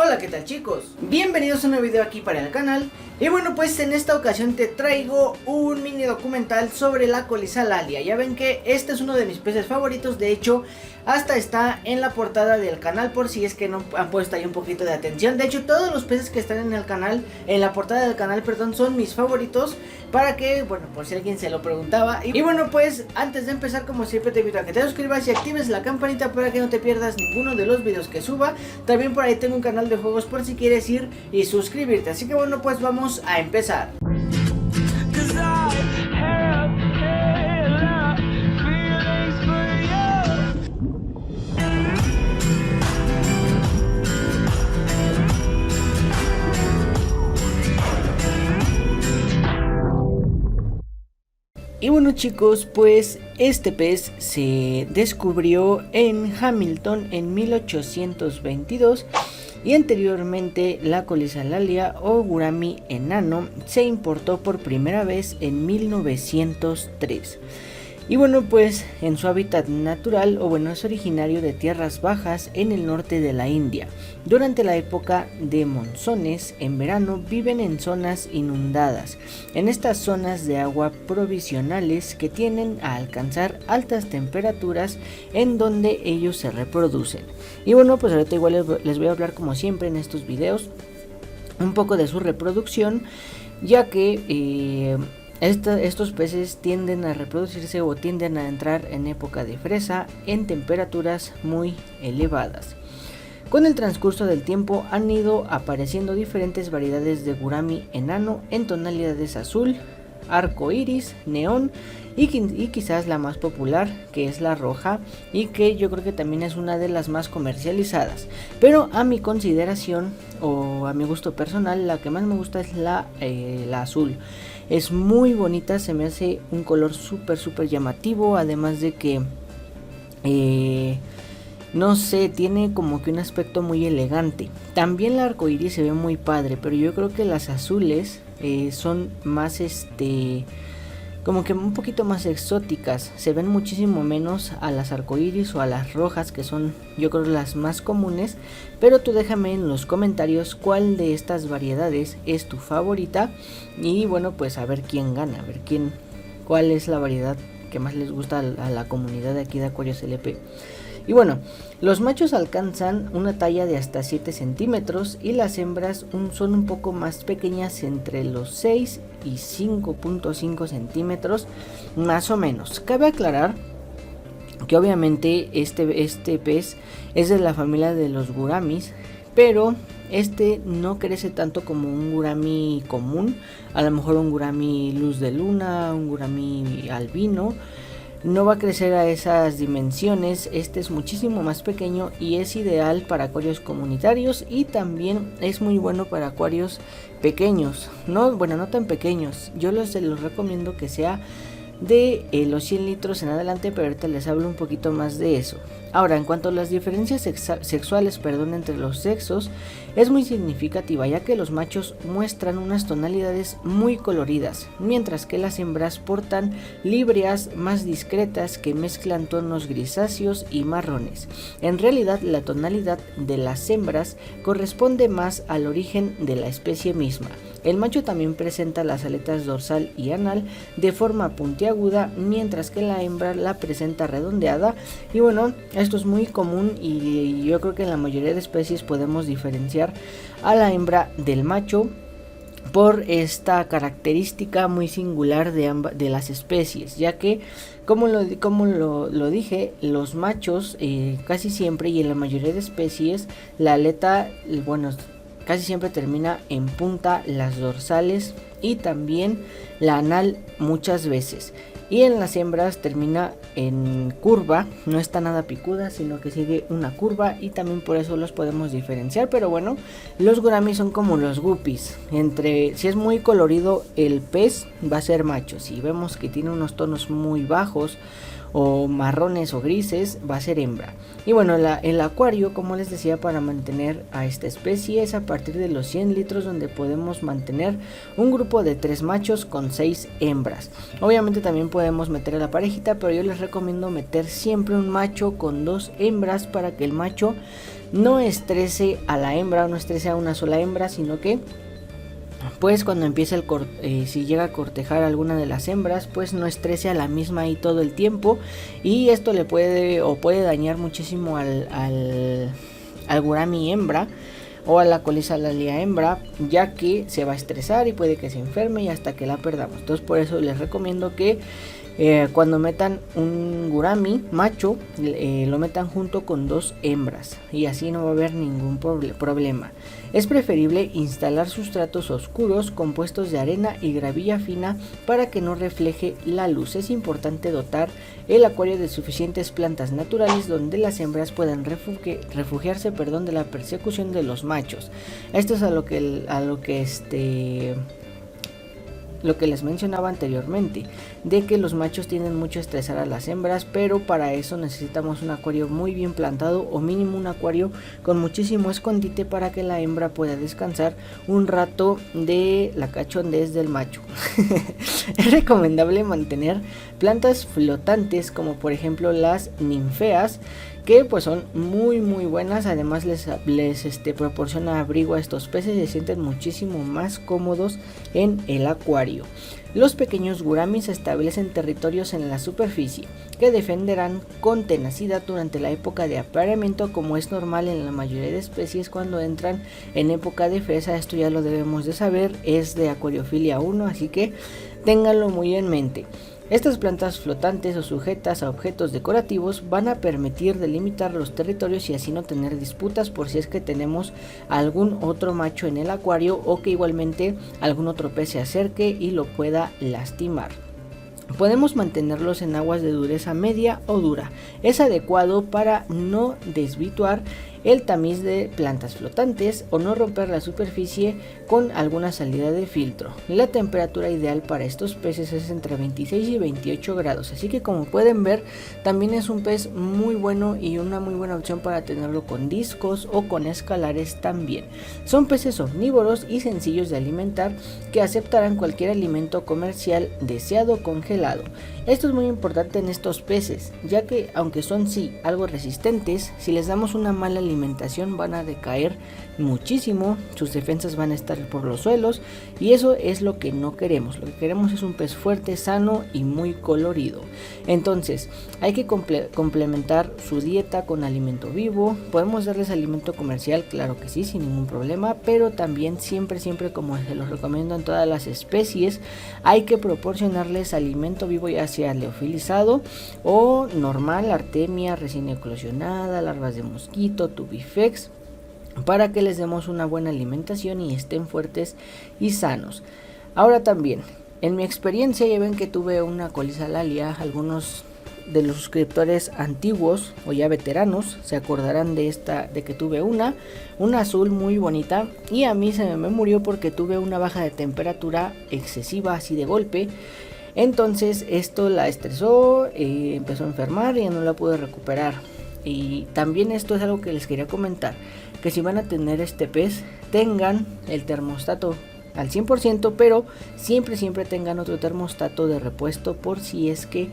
Hola, ¿qué tal chicos? Bienvenidos a un nuevo video aquí para el canal. Y bueno, pues en esta ocasión te traigo un mini documental sobre la colisalalia. Ya ven que este es uno de mis peces favoritos. De hecho, hasta está en la portada del canal, por si es que no han puesto ahí un poquito de atención. De hecho, todos los peces que están en el canal, en la portada del canal, perdón, son mis favoritos. Para que, bueno, por si alguien se lo preguntaba. Y bueno, pues antes de empezar, como siempre, te invito a que te suscribas y actives la campanita para que no te pierdas ninguno de los videos que suba. También por ahí tengo un canal de juegos por si quieres ir y suscribirte. Así que bueno, pues vamos a empezar. Y bueno chicos, pues este pez se descubrió en Hamilton en 1822 y anteriormente la colisalalia o gurami enano se importó por primera vez en 1903. Y bueno, pues en su hábitat natural, o bueno, es originario de tierras bajas en el norte de la India. Durante la época de monzones, en verano viven en zonas inundadas, en estas zonas de agua provisionales que tienden a alcanzar altas temperaturas en donde ellos se reproducen. Y bueno, pues ahorita igual les voy a hablar, como siempre en estos videos, un poco de su reproducción, ya que estos peces tienden a reproducirse o tienden a entrar en época de fresa en temperaturas muy elevadas. Con el transcurso del tiempo han ido apareciendo diferentes variedades de gurami enano en tonalidades azul, arco iris, neón y quizás la más popular, que es la roja, y que yo creo que también es una de las más comercializadas. Pero a mi consideración o a mi gusto personal, la que más me gusta es la azul. Es muy bonita, se me hace un color súper llamativo, además de que no sé, tiene como que un aspecto muy elegante. También la arcoíris se ve muy padre, pero yo creo que las azules son más como que un poquito más exóticas. Se ven muchísimo menos a las arcoíris o a las rojas, que son yo creo las más comunes. Pero tú déjame en los comentarios cuál de estas variedades es tu favorita. Y bueno, pues a ver quién gana, a ver cuál es la variedad que más les gusta a la comunidad de aquí de Acuarios LP. Y bueno, los machos alcanzan una talla de hasta 7 centímetros y las hembras son un poco más pequeñas, entre los 6 y 5.5 centímetros más o menos. Cabe aclarar que obviamente este pez es de la familia de los guramis, pero no crece tanto como un gurami común. A lo mejor un gurami luz de luna, un gurami albino, no va a crecer a esas dimensiones. Este es muchísimo más pequeño y es ideal para acuarios comunitarios, y también es muy bueno para acuarios pequeños, no tan pequeños. Yo los recomiendo que sea de los 100 litros en adelante, pero ahorita les hablo un poquito más de eso. Ahora, en cuanto a las diferencias sexuales, entre los sexos, es muy significativa, ya que los machos muestran unas tonalidades muy coloridas, mientras que las hembras portan líbreas más discretas que mezclan tonos grisáceos y marrones. En realidad, la tonalidad de las hembras corresponde más al origen de la especie misma. El macho también presenta las aletas dorsal y anal de forma puntiaguda, mientras que la hembra la presenta redondeada. Y bueno, esto es muy común y yo creo que en la mayoría de especies podemos diferenciar a la hembra del macho por esta característica muy singular de las especies, ya que como lo dije, los machos casi siempre, y en la mayoría de especies, la aleta, casi siempre termina en punta, las dorsales y también la anal muchas veces. Y en las hembras termina en curva, no está nada picuda, sino que sigue una curva, y también por eso los podemos diferenciar. Pero bueno, los guramis son como los guppies. Si es muy colorido el pez, va a ser macho. Si vemos que tiene unos tonos muy bajos o marrones o grises, va a ser hembra. Y bueno, el acuario, como les decía, para mantener a esta especie es a partir de los 100 litros, donde podemos mantener un grupo de 3 machos con 6 hembras. Obviamente también podemos meter a la parejita, pero yo les recomiendo meter siempre un macho con 2 hembras, para que el macho no estrese a la hembra o no estrese a una sola hembra, sino que pues cuando empieza si llega a cortejar a alguna de las hembras, pues no estrese a la misma ahí todo el tiempo, y esto le puede dañar muchísimo al gurami hembra o a la Colisalalia hembra, ya que se va a estresar y puede que se enferme y hasta que la perdamos. Entonces por eso les recomiendo que cuando metan un gurami macho, lo metan junto con 2 hembras, y así no va a haber ningún problema. Es preferible instalar sustratos oscuros compuestos de arena y gravilla fina para que no refleje la luz. Es importante dotar el acuario de suficientes plantas naturales donde las hembras puedan refugiarse de la persecución de los machos. Esto es lo que les mencionaba anteriormente, de que los machos tienden mucho a estresar a las hembras, pero para eso necesitamos un acuario muy bien plantado, o mínimo un acuario con muchísimo escondite para que la hembra pueda descansar un rato de la cachondez del macho. Es recomendable mantener plantas flotantes como por ejemplo las ninfeas, que pues son muy buenas. Además les proporciona abrigo a estos peces y se sienten muchísimo más cómodos en el acuario. Los pequeños guramis establecen territorios en la superficie que defenderán con tenacidad durante la época de apareamiento, como es normal en la mayoría de especies cuando entran en época de fresa. Esto ya lo debemos de saber, es de Aquariofilia 1, así que ténganlo muy en mente. Estas plantas flotantes o sujetas a objetos decorativos van a permitir delimitar los territorios y así no tener disputas por si es que tenemos algún otro macho en el acuario, o que igualmente algún otro pez se acerque y lo pueda lastimar. Podemos mantenerlos en aguas de dureza media o dura. Es adecuado para no desvirtuar el tamiz de plantas flotantes o no romper la superficie con alguna salida de filtro. La temperatura ideal para estos peces es entre 26 y 28 grados, así que como pueden ver, también es un pez muy bueno y una muy buena opción para tenerlo con discos o con escalares también. Son peces omnívoros y sencillos de alimentar, que aceptarán cualquier alimento comercial deseado congelado. Esto es muy importante en estos peces, ya que aunque son algo resistentes, si les damos una mala alimentación van a decaer muchísimo, sus defensas van a estar por los suelos, y eso es lo que no queremos. Lo que queremos es un pez fuerte, sano y muy colorido. Entonces hay que complementar su dieta con alimento vivo. Podemos darles alimento comercial, claro que sí, sin ningún problema, pero también siempre como se los recomiendo en todas las especies, hay que proporcionarles alimento vivo, ya sea leofilizado o normal, artemia recién eclosionada, larvas de mosquito, tubifex, para que les demos una buena alimentación y estén fuertes y sanos. Ahora también, en mi experiencia, ya ven que tuve una Colisalalia. Algunos de los suscriptores antiguos o ya veteranos se acordarán de que tuve una azul muy bonita, y a mí se me murió porque tuve una baja de temperatura excesiva así de golpe. Entonces esto la estresó, empezó a enfermar y no la pude recuperar. Y también esto es algo que les quería comentar, que si van a tener este pez, tengan el termostato al 100%, pero siempre tengan otro termostato de repuesto por si es que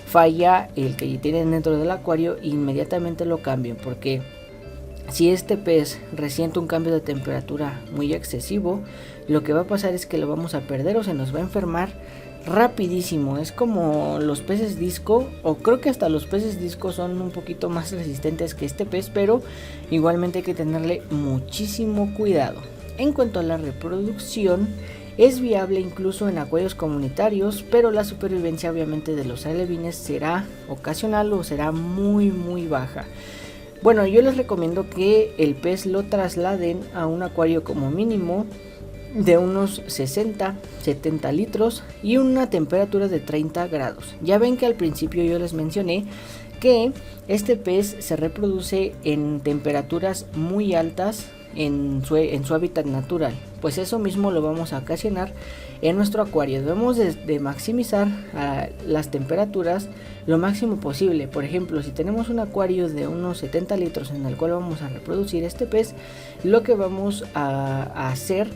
falla el que tienen dentro del acuario, inmediatamente lo cambien, porque si este pez resiente un cambio de temperatura muy excesivo, lo que va a pasar es que lo vamos a perder o se nos va a enfermar rapidísimo. Es como los peces disco, o creo que hasta los peces disco son un poquito más resistentes que este pez, pero igualmente hay que tenerle muchísimo cuidado. En cuanto a la reproducción, es viable incluso en acuarios comunitarios, pero la supervivencia obviamente de los alevines será ocasional o será muy baja. Bueno, yo les recomiendo que el pez lo trasladen a un acuario como mínimo de unos 60-70 litros y una temperatura de 30 grados. Ya ven que al principio yo les mencioné que este pez se reproduce en temperaturas muy altas en su hábitat natural. Pues eso mismo lo vamos a ocasionar en nuestro acuario. Debemos de maximizar las temperaturas lo máximo posible. Por ejemplo, si tenemos un acuario de unos 70 litros en el cual vamos a reproducir este pez, lo que vamos a hacer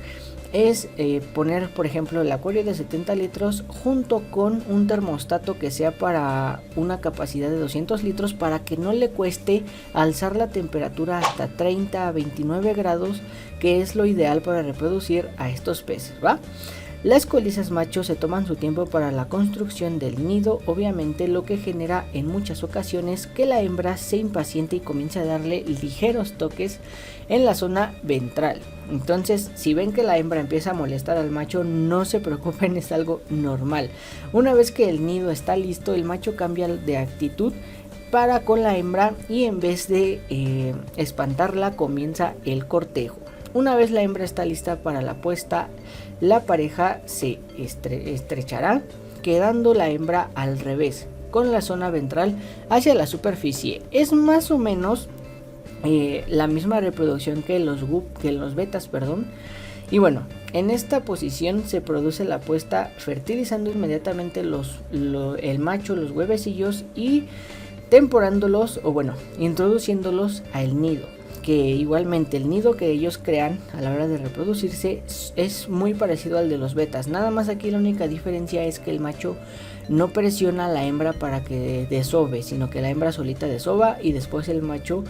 es poner, por ejemplo, el acuario de 70 litros junto con un termostato que sea para una capacidad de 200 litros, para que no le cueste alzar la temperatura hasta 30 a 29 grados, que es lo ideal para reproducir a estos peces, ¿va? Las colisas machos se toman su tiempo para la construcción del nido, obviamente, lo que genera en muchas ocasiones que la hembra se impaciente y comience a darle ligeros toques en la zona ventral. Entonces, si ven que la hembra empieza a molestar al macho, no se preocupen, es algo normal. Una vez que el nido está listo, el macho cambia de actitud para con la hembra y en vez de espantarla, comienza el cortejo. Una vez la hembra está lista para la puesta, la pareja se estrechará, quedando la hembra al revés, con la zona ventral hacia la superficie. Es más o menos la misma reproducción que los betas, Y bueno, en esta posición se produce la puesta, fertilizando inmediatamente el macho, los huevecillos, y temporándolos, o bueno, introduciéndolos al nido. Que igualmente el nido que ellos crean a la hora de reproducirse es muy parecido al de los betas. Nada más aquí la única diferencia es que el macho no presiona a la hembra para que desove, sino que la hembra solita desova y después el macho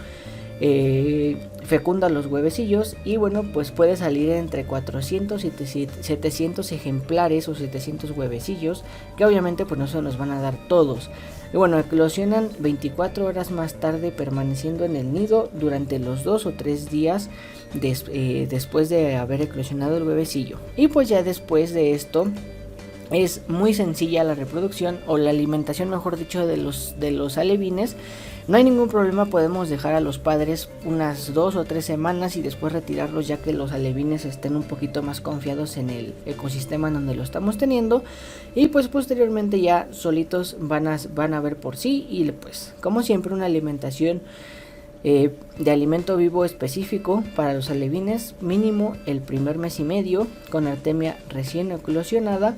fecunda los huevecillos. Y bueno, pues puede salir entre 400 y 700 ejemplares o 700 huevecillos, que obviamente pues no se nos van a dar todos. Y bueno, eclosionan 24 horas más tarde, permaneciendo en el nido durante los 2 o 3 días después de haber eclosionado el huevecillo. Y pues ya después de esto es muy sencilla la reproducción, o la alimentación, mejor dicho, de los alevines. No hay ningún problema, podemos dejar a los padres unas 2 o 3 semanas y después retirarlos, ya que los alevines estén un poquito más confiados en el ecosistema en donde lo estamos teniendo, y pues posteriormente ya solitos van a ver por sí. Y pues como siempre, una alimentación de alimento vivo específico para los alevines, mínimo el primer mes y medio, con artemia recién eclosionada.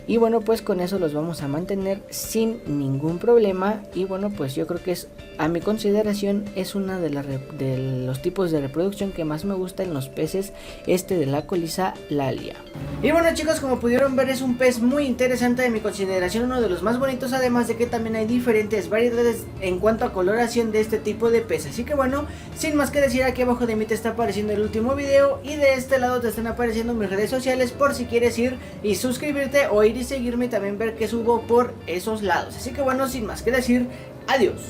Y bueno, pues con eso los vamos a mantener sin ningún problema. Y bueno, pues yo creo que es, a mi consideración, es una de los tipos de reproducción que más me gusta en los peces, de la colisa lalia. Y bueno, chicos, como pudieron ver, es un pez muy interesante, de mi consideración uno de los más bonitos, además de que también hay diferentes variedades en cuanto a coloración de este tipo de pez. Así que bueno, sin más que decir, aquí abajo de mí te está apareciendo el último video y de este lado te están apareciendo mis redes sociales, por si quieres ir y suscribirte o ir y seguirme y también ver qué subo por esos lados. Así que bueno, sin más que decir, adiós.